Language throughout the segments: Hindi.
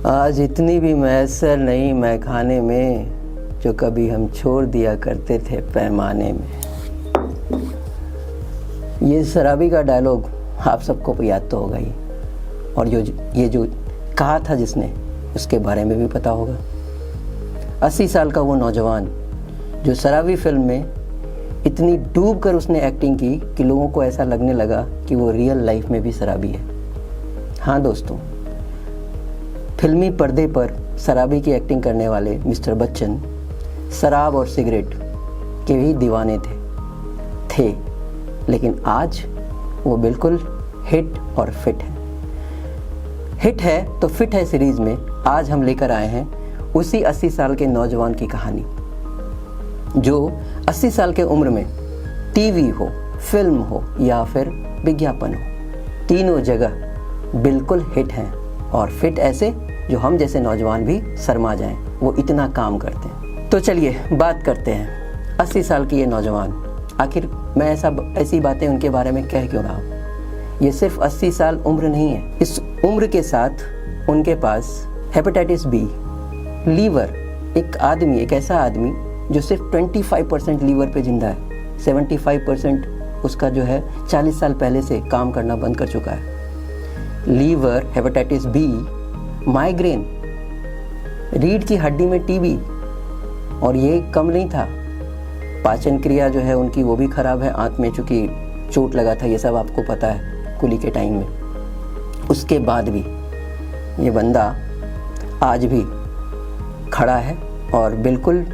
आज इतनी भी मैसर नहीं मैं खाने में, जो कभी हम छोड़ दिया करते थे पैमाने में। ये शराबी का डायलॉग आप सबको याद तो होगा ही, और जो कहा था जिसने, उसके बारे में भी पता होगा। 80 साल का वो नौजवान जो शराबी फिल्म में इतनी डूब कर उसने एक्टिंग की कि लोगों को ऐसा लगने लगा कि वो रियल लाइफ में भी शराबी है। हाँ दोस्तों, फिल्मी पर्दे पर शराबी की एक्टिंग करने वाले मिस्टर बच्चन शराब और सिगरेट के भी दीवाने थे, लेकिन आज वो बिल्कुल हिट और फिट है। हिट है तो फिट है सीरीज में आज हम लेकर आए हैं उसी 80 साल के नौजवान की कहानी, जो 80 साल के उम्र में टीवी हो, फिल्म हो या फिर विज्ञापन हो, तीनों जगह बिल्कुल हिट हैं और फिट ऐसे जो हम जैसे नौजवान भी शर्मा जाएं, वो इतना काम करते हैं। तो चलिए बात करते हैं 80 साल की ये नौजवान। आखिर मैं ऐसी बातें उनके बारे में कह क्यों रहा हूँ। ये सिर्फ 80 साल उम्र नहीं है, इस उम्र के साथ उनके पास हेपेटाइटिस बी, लीवर, एक ऐसा आदमी जो सिर्फ 25% लीवर पे जिंदा है, 75% उसका जो है 40 साल पहले से काम करना बंद कर चुका है। लीवर, हेपेटाइटिस बी, माइग्रेन, रीढ़ की हड्डी में टीबी, और ये कम नहीं था, पाचन क्रिया जो है उनकी वो भी खराब है, आंत में चूंकि चोट लगा था, ये सब आपको पता है कुली के टाइम में। उसके बाद भी ये बंदा आज भी खड़ा है और बिल्कुल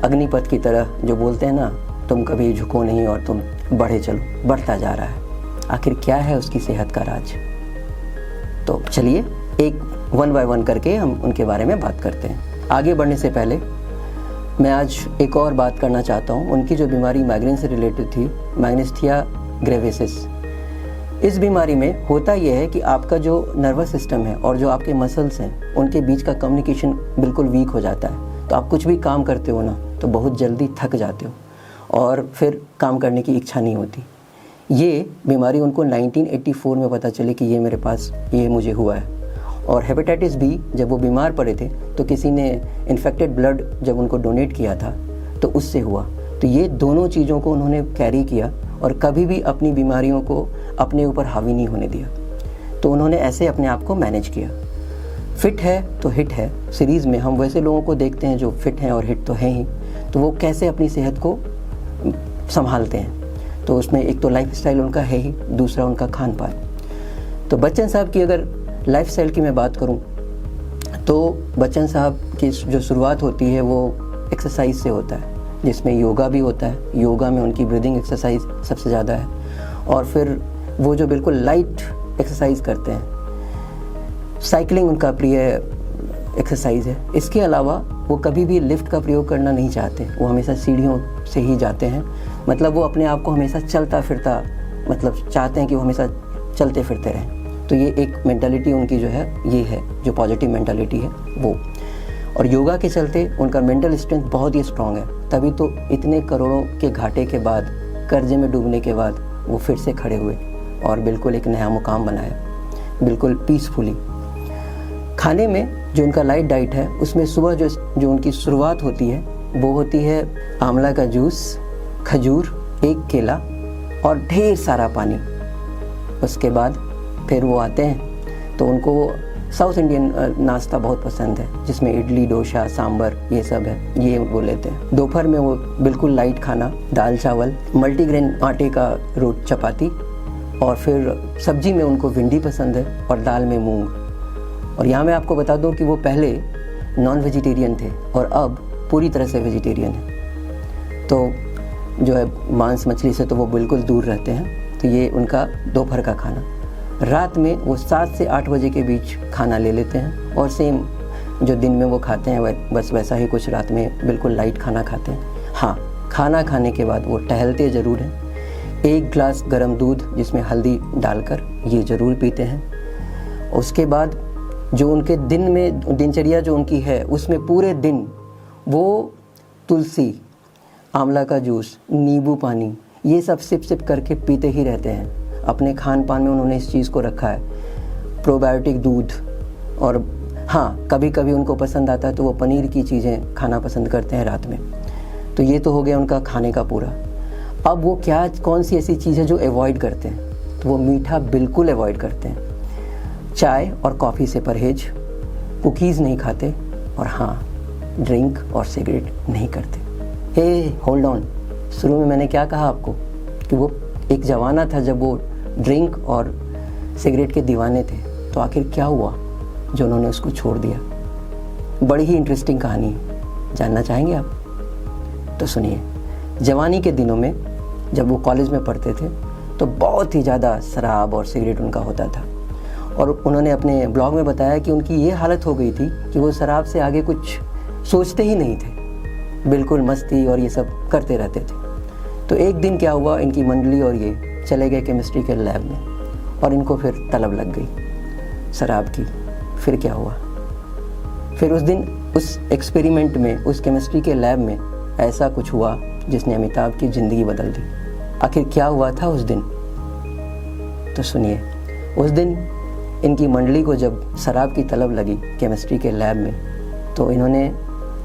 अग्निपथ की तरह, जो बोलते हैं ना, तुम कभी झुको नहीं और तुम बढ़े चलो, बढ़ता जा रहा है। आखिर क्या है उसकी सेहत का राज? तो चलिए एक 1 बाय 1 करके हम उनके बारे में बात करते हैं। आगे बढ़ने से पहले मैं आज एक और बात करना चाहता हूँ। उनकी जो बीमारी माइग्रेन से रिलेटेड थी, मैग्नेस्थीसिया ग्रेविसिस, इस बीमारी में होता यह है कि आपका जो नर्वस सिस्टम है और जो आपके मसल्स हैं, उनके बीच का कम्युनिकेशन बिल्कुल वीक हो जाता है। तो आप कुछ भी काम करते हो ना, तो बहुत जल्दी थक जाते हो और फिर काम करने की इच्छा नहीं होती। ये बीमारी उनको 1984 में पता चली कि ये मुझे हुआ है। और हेपेटाइटिस बी, जब वो बीमार पड़े थे तो किसी ने इन्फेक्टेड ब्लड जब उनको डोनेट किया था तो उससे हुआ। तो ये दोनों चीज़ों को उन्होंने कैरी किया और कभी भी अपनी बीमारियों को अपने ऊपर हावी नहीं होने दिया। तो उन्होंने ऐसे अपने आप को मैनेज किया। फिट है तो हिट है सीरीज़ में हम वैसे लोगों को देखते हैं जो फिट हैं और हिट तो हैं ही, तो वो कैसे अपनी सेहत को संभालते हैं। तो उसमें एक तो लाइफ स्टाइल उनका है ही, दूसरा उनका खान पान। तो बच्चन साहब की अगर लाइफ स्टाइल की मैं बात करूं, तो बच्चन साहब की जो शुरुआत होती है वो एक्सरसाइज से होता है, जिसमें योगा भी होता है। योगा में उनकी ब्रीदिंग एक्सरसाइज सबसे ज़्यादा है, और फिर वो जो बिल्कुल लाइट एक्सरसाइज करते हैं। साइकिलिंग उनका प्रिय एक्सरसाइज है। इसके अलावा वो कभी भी लिफ्ट का प्रयोग करना नहीं चाहते, वो हमेशा सीढ़ियों से ही जाते हैं। मतलब वो अपने आप को हमेशा चलता फिरता, मतलब चाहते हैं कि वो हमेशा चलते फिरते रहें। तो ये एक मेंटालिटी उनकी जो है, ये है जो पॉजिटिव मेंटालिटी है वो। और योगा के चलते उनका मेंटल स्ट्रेंथ बहुत ही स्ट्रांग है, तभी तो इतने करोड़ों के घाटे के बाद, कर्जे में डूबने के बाद वो फिर से खड़े हुए और बिल्कुल एक नया मुकाम बनाया, बिल्कुल पीसफुली। खाने में जो उनका लाइट डाइट है, उसमें सुबह जो उनकी शुरुआत होती है वो होती है आंवला का जूस, खजूर, एक केला और ढेर सारा पानी। उसके बाद फिर वो आते हैं तो उनको साउथ इंडियन नाश्ता बहुत पसंद है, जिसमें इडली, डोसा, सांभर ये सब है, ये वो लेते हैं। दोपहर में वो बिल्कुल लाइट खाना, दाल चावल, मल्टीग्रेन आटे का रोट, चपाती, और फिर सब्जी में उनको भिंडी पसंद है और दाल में मूंग। और यहाँ मैं आपको बता दूँ कि वो पहले नॉन वेजिटेरियन थे और अब पूरी तरह से वेजिटेरियन है। तो जो है मांस मछली से तो वो बिल्कुल दूर रहते हैं। तो ये उनका दोपहर का खाना। रात में वो 7 से 8 बजे के बीच खाना ले लेते हैं, और सेम जो दिन में वो खाते हैं बस वैसा ही कुछ रात में बिल्कुल लाइट खाना खाते हैं। हाँ, खाना खाने के बाद वो टहलते ज़रूर हैं। 1 ग्लास गर्म दूध जिसमें हल्दी डालकर ये ज़रूर पीते हैं। उसके बाद जो उनके दिन में दिनचर्या जो उनकी है, उसमें पूरे दिन वो तुलसी, आंवला का जूस, नींबू पानी, ये सब सिप सिप करके पीते ही रहते हैं। अपने खान पान में उन्होंने इस चीज़ को रखा है। प्रोबायोटिक दूध और हाँ, कभी कभी उनको पसंद आता है तो वो पनीर की चीज़ें खाना पसंद करते हैं रात में। तो ये तो हो गया उनका खाने का पूरा। अब वो क्या कौन सी ऐसी चीज़ है जो अवॉइड करते हैं? तो वो मीठा बिल्कुल अवॉइड करते हैं, चाय और कॉफ़ी से परहेज, कुकीज़ नहीं खाते, और हाँ, ड्रिंक और सिगरेट नहीं करते। हे होल्ड ऑन, शुरू में मैंने क्या कहा आपको कि वो एक ज़माना था जब वो ड्रिंक और सिगरेट के दीवाने थे। तो आखिर क्या हुआ जो उन्होंने उसको छोड़ दिया? बड़ी ही इंटरेस्टिंग कहानी है, जानना चाहेंगे आप? तो सुनिए। जवानी के दिनों में जब वो कॉलेज में पढ़ते थे तो बहुत ही ज़्यादा शराब और सिगरेट उनका होता था, और उन्होंने अपने ब्लॉग में बताया कि उनकी ये हालत हो गई थी कि वो शराब से आगे कुछ सोचते ही नहीं थे, बिल्कुल मस्ती और ये सब करते रहते थे। तो एक दिन क्या हुआ, इनकी मंडली और ये चले गए केमिस्ट्री के लैब में, और इनको फिर तलब लग गई शराब की। फिर क्या हुआ? फिर उस दिन उस एक्सपेरिमेंट में, उस केमिस्ट्री के लैब में ऐसा कुछ हुआ जिसने अमिताभ की ज़िंदगी बदल दी। आखिर क्या हुआ था उस दिन? तो सुनिए। उस दिन इनकी मंडली को जब शराब की तलब लगी केमिस्ट्री के लैब में, तो इन्होंने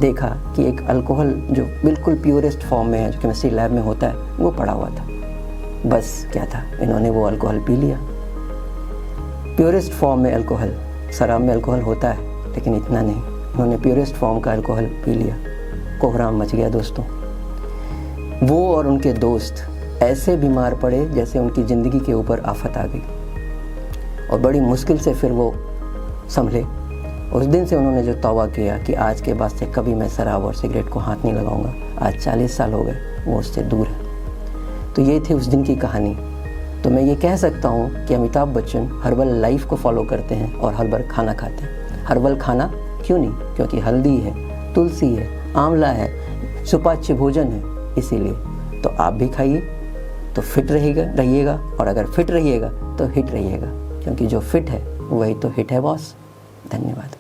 देखा कि एक अल्कोहल जो बिल्कुल प्योरेस्ट फॉर्म में है, जो केमिस्ट्री लैब में होता है, वो पड़ा हुआ था। बस क्या था, इन्होंने वो अल्कोहल पी लिया। प्योरेस्ट फॉर्म में अल्कोहल, शराब में अल्कोहल होता है लेकिन इतना नहीं, इन्होंने प्योरेस्ट फॉर्म का अल्कोहल पी लिया। कोहराम मच गया दोस्तों। वो और उनके दोस्त ऐसे बीमार पड़े जैसे उनकी ज़िंदगी के ऊपर आफत आ गई, और बड़ी मुश्किल से फिर वो संभले। उस दिन से उन्होंने जो तौबा किया कि आज के बाद से कभी मैं शराब और सिगरेट को हाथ नहीं लगाऊंगा, आज 40 साल हो गए वो उससे दूर है। तो ये थी उस दिन की कहानी। तो मैं ये कह सकता हूँ कि अमिताभ बच्चन हर्बल लाइफ को फॉलो करते हैं और हर्बल खाना खाते हैं। हर्बल खाना क्यों नहीं? क्योंकि हल्दी है, तुलसी है, आंवला है, सुपाच्य भोजन है, इसीलिए। तो आप भी खाइए तो फिट रहिएगा, और अगर फिट रहिएगा तो हिट रहिएगा, क्योंकि जो फिट है वही तो हिट है बॉस। धन्यवाद।